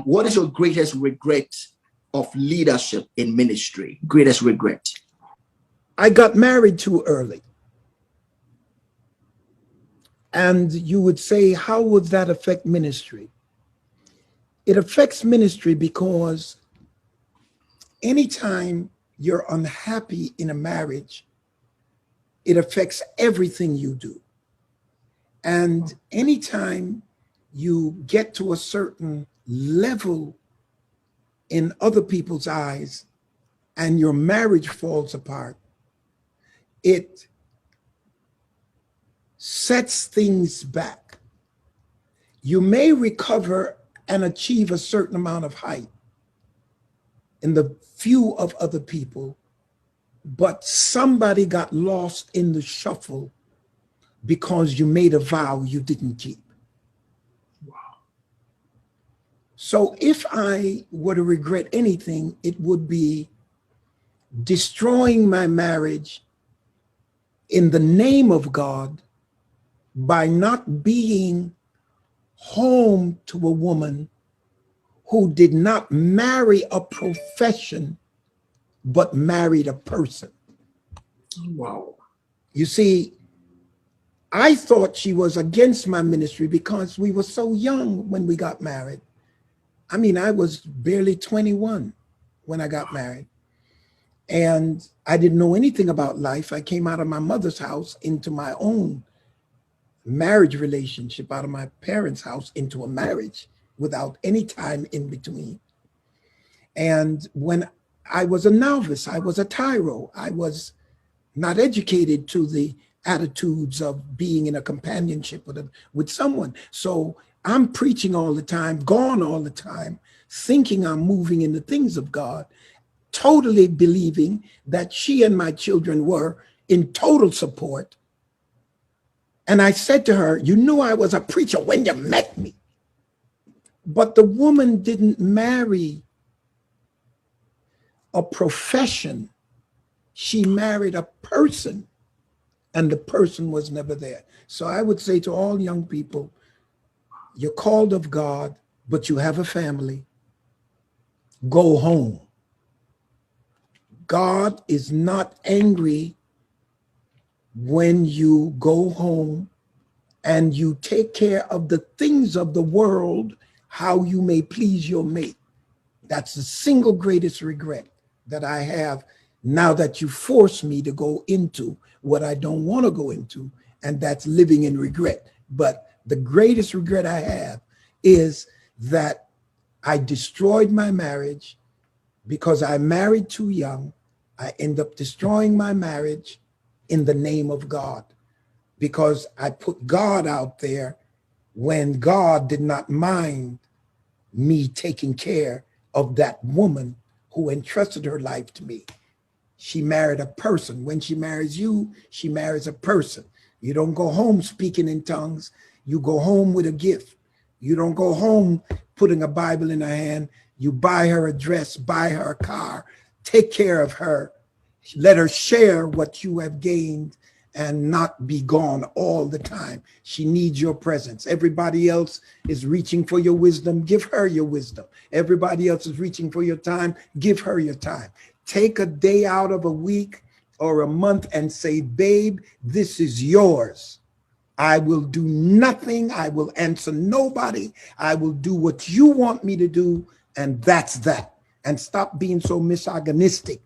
What is your greatest regret of leadership in ministry? Greatest regret? I got married too early. And you would say, how would that affect ministry? It affects ministry because anytime you're unhappy in a marriage, it affects everything you do. And anytime you get to a certain level in other people's eyes and your marriage falls apart, it sets things back. You may recover and achieve a certain amount of height in the view of other people, but somebody got lost in the shuffle because you made a vow you didn't keep. Wow. So if I were to regret anything, it would be destroying my marriage in the name of God by not being home to a woman who did not marry a profession, but married a person. Wow. You see, I thought she was against my ministry because we were so young when we got married. I mean, I was barely 21 when I got married. And I didn't know anything about life. I came out of my mother's house into my own marriage relationship, out of my parents' house into a marriage without any time in between. And when I was a novice, I was a tyro. I was not educated to the attitudes of being in a companionship with someone. So I'm preaching all the time, gone all the time, thinking I'm moving in the things of God, totally believing that she and my children were in total support. And I said to her, you knew I was a preacher when you met me. But the woman didn't marry a profession. She married a person, and the person was never there. So I would say to all young people, you're called of God, but you have a family. Go home. God is not angry when you go home and you take care of the things of the world, how you may please your mate. That's the single greatest regret that I have now that you force me to go into what I don't want to go into, and that's living in regret. But the greatest regret I have is that I destroyed my marriage because I married too young. I end up destroying my marriage in the name of God because I put God out there when God did not mind me taking care of that woman who entrusted her life to me. She married a person. When she marries you, she marries a person. You don't go home speaking in tongues. You go home with a gift. You don't go home putting a Bible in her hand. You buy her a dress, buy her a car, take care of her, let her share what you have gained and not be gone all the time. She needs your presence. Everybody else is reaching for your wisdom. Give her your wisdom. Everybody else is reaching for your time. Give her your time. Take a day out of a week or a month and say, babe, this is yours. I will do nothing. I will answer nobody. I will do what you want me to do. And that's that. And stop being so misogynistic